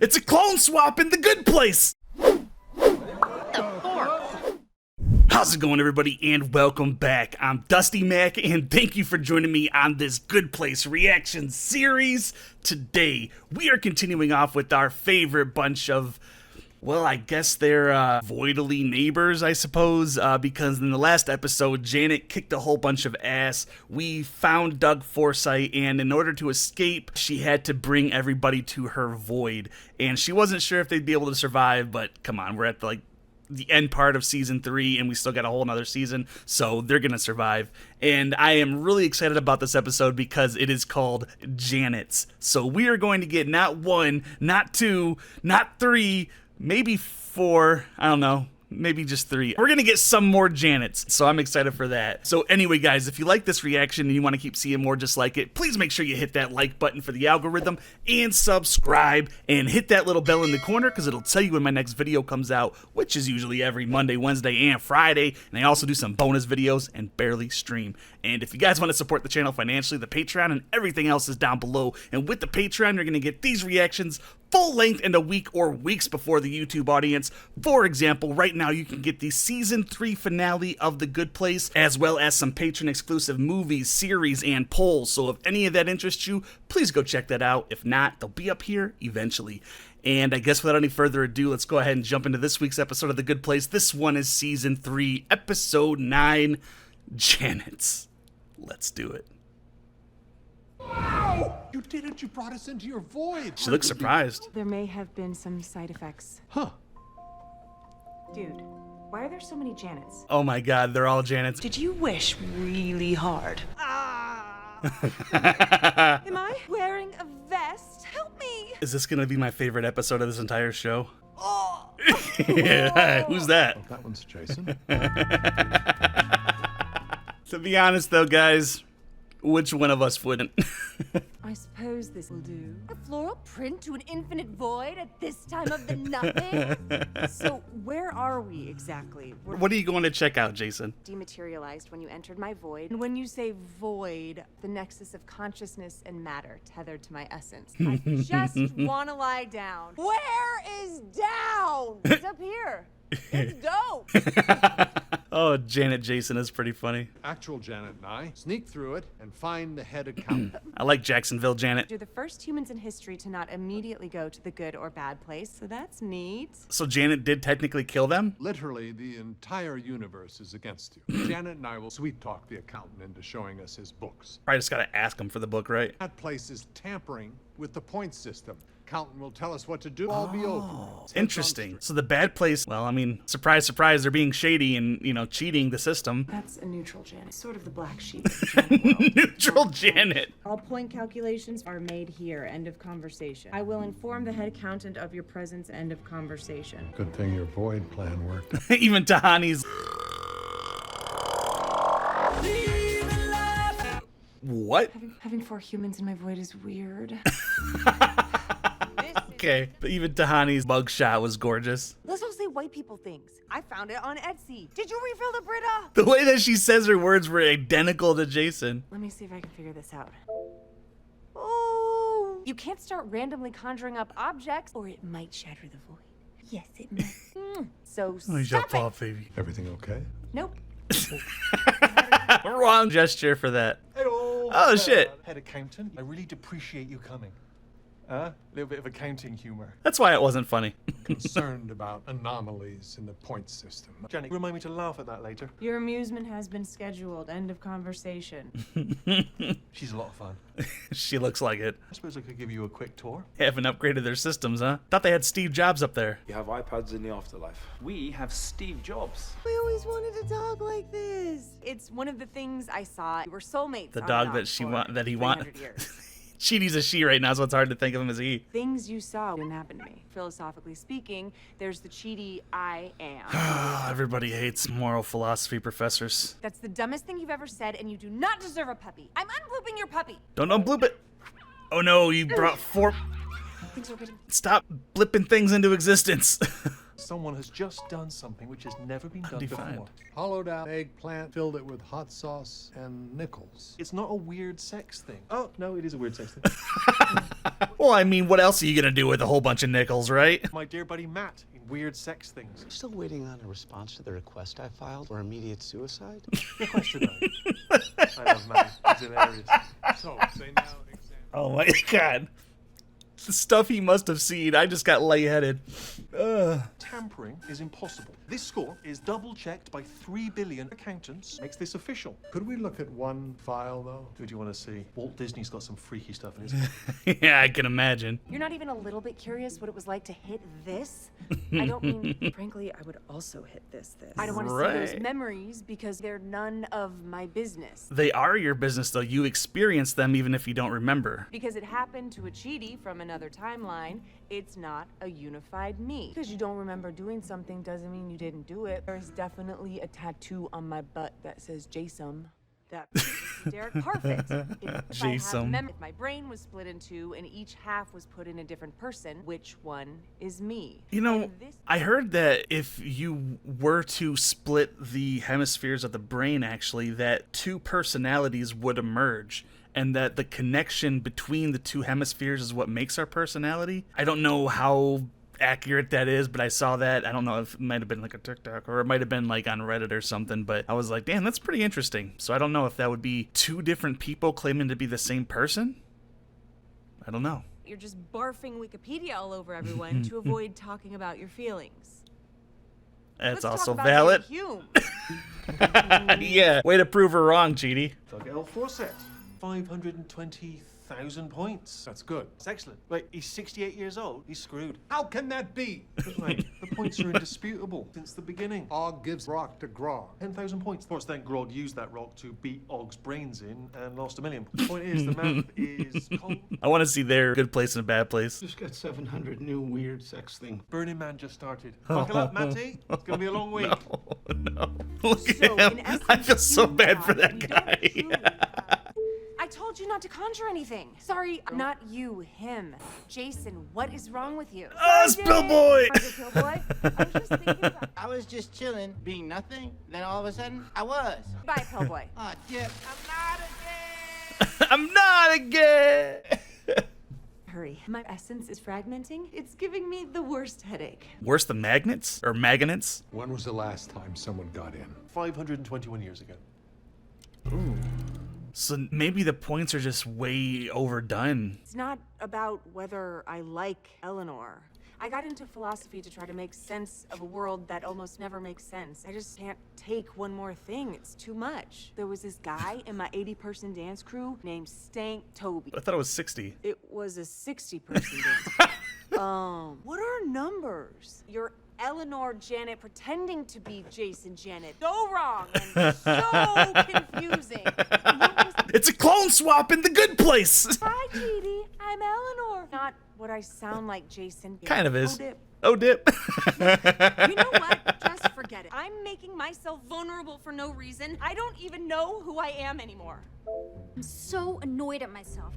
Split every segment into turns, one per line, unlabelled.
It's a clone swap in the good place! How's it going, everybody, and welcome back. I'm Dusty Mac, and thank you for joining me on this Good Place reaction series. Today, we are continuing off with our favorite bunch of, well, I guess they're voidly neighbors, I suppose, because in the last episode, Janet kicked a whole bunch of ass. We found Doug Forsythe, and in order to escape, she had to bring everybody to her void, and she wasn't sure if they'd be able to survive, but come on, we're at the end part of season 3 and we still got a whole nother season, so they're gonna survive. And I am really excited about this episode because it is called Janet's. So we are going to get not 1, not 2, not 3, maybe 4, I don't know, maybe just 3. We're gonna get some more Janets, so I'm excited for that. So anyway, guys, if you like this reaction and you want to keep seeing more just like it, please make sure you hit that like button for the algorithm and subscribe and hit that little bell in the corner because it'll tell you when my next video comes out, which is usually every Monday, Wednesday, and Friday. And I also do some bonus videos and barely stream. And if you guys want to support the channel financially, the Patreon and everything else is down below. And with the Patreon, you're going to get these reactions full length in a week or weeks before the YouTube audience. For example, right now you can get the season 3 finale of The Good Place, as well as some patron exclusive movies, series, and polls. So if any of that interests you, please go check that out. If not, they'll be up here eventually. And I guess without any further ado, let's go ahead and jump into this week's episode of The Good Place. This one is season 3, episode 9, Janet's. Let's do it.
You did it! You brought us into your void!
She looks surprised.
There may have been some side effects.
Huh.
Dude, why are there so many Janets?
Oh my god, they're all Janets.
Did you wish really hard?
Am I wearing a vest? Help me!
Is this gonna be my favorite episode of this entire show? Yeah, who's that?
Oh, that one's Jason.
To be honest though, guys, which one of us wouldn't?
I suppose this will do.
A floral print to an infinite void at this time of the nothing?
So, where are we exactly? We're
What are you going to check out, Jason?
dematerialized when you entered my void. And when you say void, the nexus of consciousness and matter tethered to my essence.
I just want to lie down. Where is down? It's up here. It's dope.
Oh, Janet Jason is pretty funny.
Actual Janet and I sneak through it and find the head accountant.
I like Jacksonville Janet.
You're the first humans in history to not immediately go to the good or bad place, so that's neat.
So Janet did technically kill them?
Literally, the entire universe is against you. Janet and I will sweet talk the accountant into showing us his books.
Probably just gotta ask him for the book, right?
That place is tampering with the point system. Accountant will tell us what to do. I'll be open.
Interesting. So the bad place, well, I mean, surprise, surprise, they're being shady and, you know, cheating the system.
That's a neutral Janet, sort of the black sheep of the Janet world.
Neutral Janet.
All point calculations are made here. End of conversation. I will inform the head accountant of your presence. End of conversation.
Good thing your void plan worked.
Even Tahani's. What?
Having 4 humans in my void is weird.
Okay, but even Tahani's mugshot was gorgeous.
Let's all say white people things. I found it on Etsy. Did you refill the Brita?
The way that she says her words were identical to Jason.
Let me see if I can figure this out.
Oh.
You can't start randomly conjuring up objects, or it might shatter the void.
Yes, it might.
So
Oh,
stop it.
off, baby.
Everything okay?
Nope.
Wrong gesture for that.
Hello.
Oh, shit.
Head accountant, I really appreciate you coming. A little bit of accounting humor.
That's why it wasn't funny.
Concerned about anomalies in the point system.
Janet, remind me to laugh at that later.
Your amusement has been scheduled. End of conversation.
She's a lot of fun.
She looks like it.
I suppose I could give you a quick tour.
Haven't upgraded their systems, huh? Thought they had Steve Jobs up there.
You have iPads in the afterlife. We have Steve Jobs.
We always wanted to talk like this.
It's one of the things I saw. We were soulmates.
The
on
dog
and
that
off
she
for
want that he want.
300 years.
Cheaty's a she right now, so it's hard to think of him as he.
Things you saw didn't happen to me. Philosophically speaking, there's the cheaty I am.
Everybody hates moral philosophy professors.
That's the dumbest thing you've ever said, and you do not deserve a puppy. I'm unblooping your puppy.
Don't unbloop it. Oh no, you brought 4.
Things are getting...
Stop blipping things into existence.
Someone has just done something which has never been done
Undefined.
before.
Hollowed out eggplant, filled it with hot sauce and nickels.
It's not a weird sex thing. Oh, no, it is a weird sex thing.
Well, I mean, what else are you gonna do with a whole bunch of nickels, right?
My dear buddy Matt in Weird Sex Things.
Still waiting on a response to the request I filed for immediate suicide?
Your question, though. I love Matt. He's hilarious.
So, say now, example.
Oh my god. The stuff he must have seen. I just got lightheaded.
Tampering is impossible. This score is double-checked by 3 billion accountants. Makes this official.
Could we look at one file, though?
Who do you want to see? Walt Disney's got some freaky stuff in his.
Yeah, I can imagine.
You're not even a little bit curious what it was like to hit this? I don't mean, frankly, I would also hit this. I don't want to see
Right.
those memories because they're none of my business.
They are your business, though. You experience them even if you don't remember.
Because it happened to a cheatie from another timeline, it's not a unified me. Because you don't remember doing something doesn't mean you didn't do it. There's definitely a tattoo on my butt that says Jason. That Derek, perfect. If I had
Jason.
if my brain was split in two and each half was put in a different person, which one is me?
You know,
And this-
I heard that if you were to split the hemispheres of the brain, actually, that two personalities would emerge. And that the connection between the two hemispheres is what makes our personality. I don't know how accurate that is, but I saw that. I don't know if it might have been like a TikTok or it might have been like on Reddit or something, but I was like, damn, that's pretty interesting. So I don't know if that would be two different people claiming to be the same person. I don't know.
You're just barfing Wikipedia all over everyone to avoid talking about your feelings.
That's
Let's
also
talk about
valid.
Hume.
Yeah, way to prove her wrong, Cheaty.
Doug L. Fawcett. 520,000 points.
That's good.
That's excellent. Wait, he's 68 years old. He's screwed.
How can that be?
But mate, the points are indisputable since the beginning.
Og gives rock to Grog.
10,000 points. Of course, then Grog used that rock to beat Og's brains in and lost 1 million. The point is, the math is cold.
I want to see their good place and a bad place.
Just got 700 new weird sex things.
Burning Man just started. Buckle up, Matty. It's going to be a long week.
No. Look
So,
at
in
him.
essence,
I feel so
Hume
bad for
thought
that
we don't
guy.
truly, I told you not to conjure anything. Sorry, not you, him. Jason, what is wrong with you?
Oh, Spillboy!
Pillboy, I'm just thinking about...
I was just chilling, being nothing. Then all of a sudden, I was.
Bye, Pillboy.
Oh, Dip,
I'm not again.
Hurry. My essence is fragmenting. It's giving me the worst headache.
Worse than magnets or magnets?
When was the last time someone got in?
521 years ago.
So maybe the points are just way overdone.
It's not about whether I like Eleanor. I got into philosophy to try to make sense of a world that almost never makes sense. I just can't take one more thing. It's too much. There was this guy in my 80-person dance crew named Stank Toby.
I thought it was 60.
It was a 60-person dance crew. What are numbers? You're Eleanor Janet pretending to be Jason Janet. So wrong and so confusing. You know what I'm
It's a clone swap in the good place.
Hi, Cheaty. I'm Eleanor. Not what I sound like, Jason.
Kind of is.
Oh, Dip.
Oh, Dip.
You know what? Just forget it. I'm making myself vulnerable for no reason. I don't even know who I am anymore.
I'm so annoyed at myself.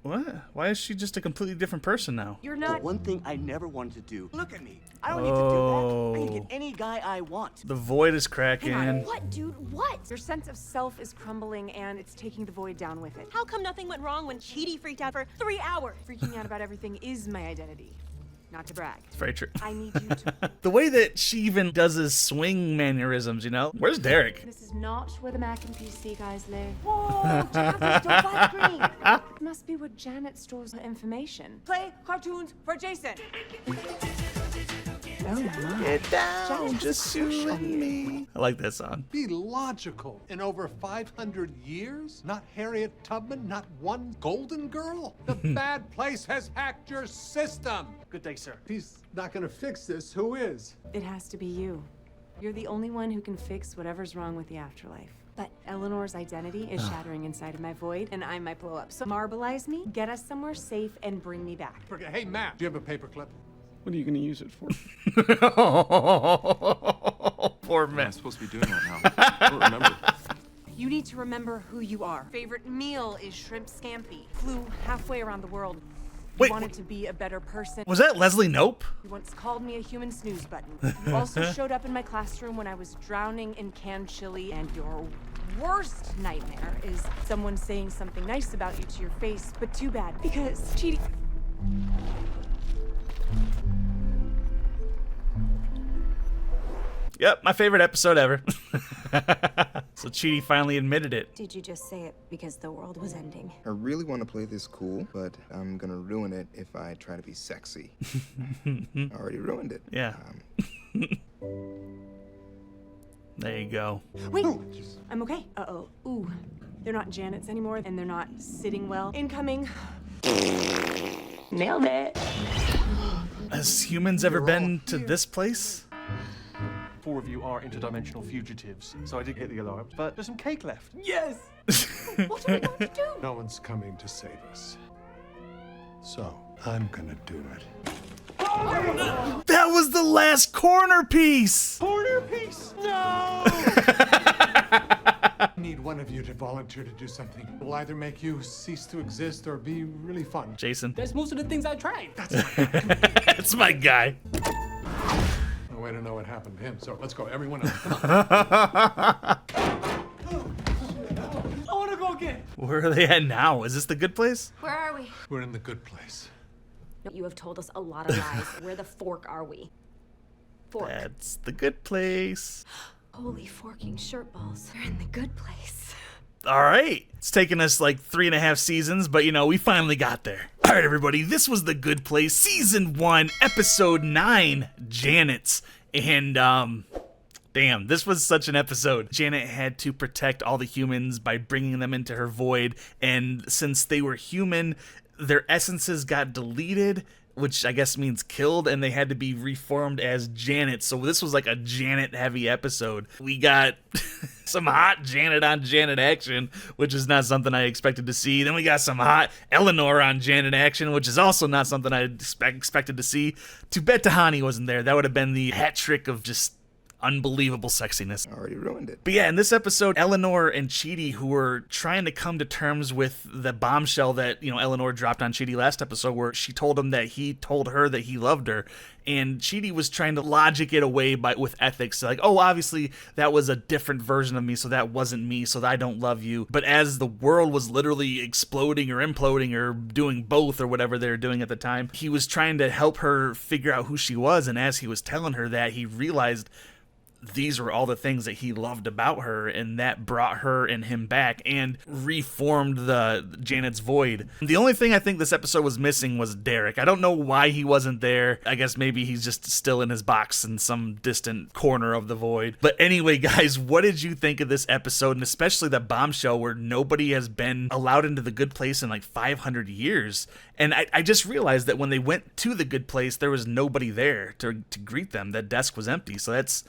What? Why is she just a completely different person now?
You're
The
not.
one thing I never wanted to do. Look at me. I don't need to do that. I can get any guy I want.
The void is cracking.
Hang on.
What, dude? What?
Your sense of self is crumbling and it's taking the void down with it.
How come nothing went wrong when Cheaty freaked out for 3 hours?
Freaking out about everything is my identity. Not to brag.
It's very true.
I need you to.
The way that she even does his swing mannerisms, you know? Where's Derek?
This is not where the Mac and PC guys live. Whoa, Janet, don't buy green. It must be where Janet stores her information. Play cartoons for Jason. Oh my.
Get down, just you and me. I like that song.
Be logical. In over 500 years? Not Harriet Tubman? Not one golden girl? The bad place has hacked your system.
Good day, sir.
If he's not gonna fix this, who is?
It has to be you. You're the only one who can fix whatever's wrong with the afterlife. But Eleanor's identity is shattering inside of my void, and I might blow up. So marbleize me, get us somewhere safe, and bring me back.
Hey, Matt, do you have a paperclip?
What are you going to use it for?
Poor
I'm
man.
supposed to be doing right now. I don't remember.
You need to remember who you are. Favorite meal is shrimp scampi. Flew halfway around the world You
Wait,
wanted to be a better person.
was that Leslie Knope?
You once called me a human snooze button. You also showed up in my classroom when I was drowning in canned chili, and your worst nightmare is someone saying something nice about you to your face, but too bad, because cheating.
Yep, my favorite episode ever. So Chidi finally admitted it.
Did you just say it because the world was ending?
I really want to play this cool, but I'm gonna ruin it if I try to be sexy. I already ruined it.
Yeah. There you go.
Wait, I'm okay. Uh-oh. Ooh, they're not Janet's anymore, and they're not sitting well. Incoming.
Nailed it.
Has humans ever been to this place?
4 of you are interdimensional fugitives, so I did hit the alarm, but there's some cake left.
Yes! What are we going to do?
No one's coming to save us. So, I'm gonna do it.
That was the last corner piece!
Corner piece! No!
I need one of you to volunteer to do something. It will either make you cease to exist or be really fun.
Jason.
That's most of the things I tried.
That's my guy.
No way to know what happened to him, so let's go. Everyone else, come on.
I want to go again.
Where are they at now? Is this the good place?
Where are we?
We're in the good place.
You have told us a lot of lies. Where the fork are we? Fork.
That's the good place.
Holy forking shirt balls. We're in the good place.
All right. It's taken us like 3.5 seasons, but you know, we finally got there. All right, everybody. This was The Good Place, Season 1, Episode 9, Janet's. And, damn, this was such an episode. Janet had to protect all the humans by bringing them into her void. And since they were human, their essences got deleted, which I guess means killed, and they had to be reformed as Janet. So this was like a Janet-heavy episode. We got some hot Janet on Janet action, which is not something I expected to see. Then we got some hot Eleanor on Janet action, which is also not something I expected to see. Too bad Tahani wasn't there. That would have been the hat trick of just unbelievable sexiness.
I already ruined it.
But yeah, in this episode, Eleanor and Chidi, who were trying to come to terms with the bombshell that, you know, Eleanor dropped on Chidi last episode, where she told him that he told her that he loved her. And Chidi was trying to logic it away with ethics. Like, oh, obviously that was a different version of me, so that wasn't me, so I don't love you. But as the world was literally exploding or imploding or doing both or whatever they were doing at the time, he was trying to help her figure out who she was. And as he was telling her that, he realized these were all the things that he loved about her, and that brought her and him back and reformed the Janet's void. The only thing I think this episode was missing was Derek. I don't know why he wasn't there. I guess maybe he's just still in his box in some distant corner of the void. But anyway, guys, what did you think of this episode, and especially the bombshell where nobody has been allowed into the good place in like 500 years? And I just realized that when they went to the good place, there was nobody there to greet them. That desk was empty. So that's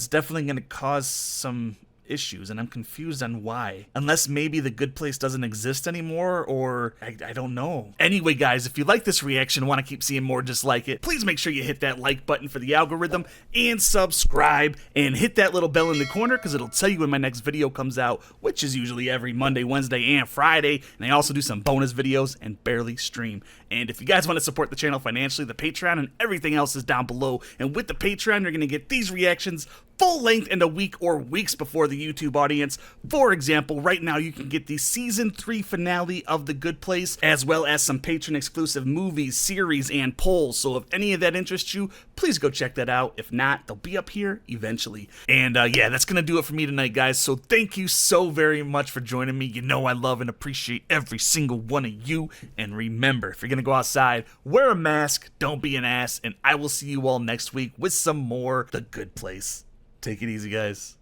definitely going to cause some issues, and I'm confused on why. Unless maybe the good place doesn't exist anymore, or I don't know. Anyway, guys, if you like this reaction and want to keep seeing more just like it, please make sure you hit that like button for the algorithm and subscribe, and hit that little bell in the corner because it'll tell you when my next video comes out, which is usually every Monday, Wednesday, and Friday. And I also do some bonus videos and barely stream. And if you guys want to support the channel financially, the Patreon and everything else is down below. And with the Patreon, you're going to get these reactions full length and a week or weeks before the YouTube audience. For example, right now you can get the Season 3 finale of The Good Place, as well as some patron exclusive movies, series, and polls. So if any of that interests you, please go check that out. If not, they'll be up here eventually. And yeah, that's going to do it for me tonight, guys. So thank you so very much for joining me. You know I love and appreciate every single one of you. And remember, if you're going to go outside, wear a mask, don't be an ass, and I will see you all next week with some more The Good Place. Take it easy, guys.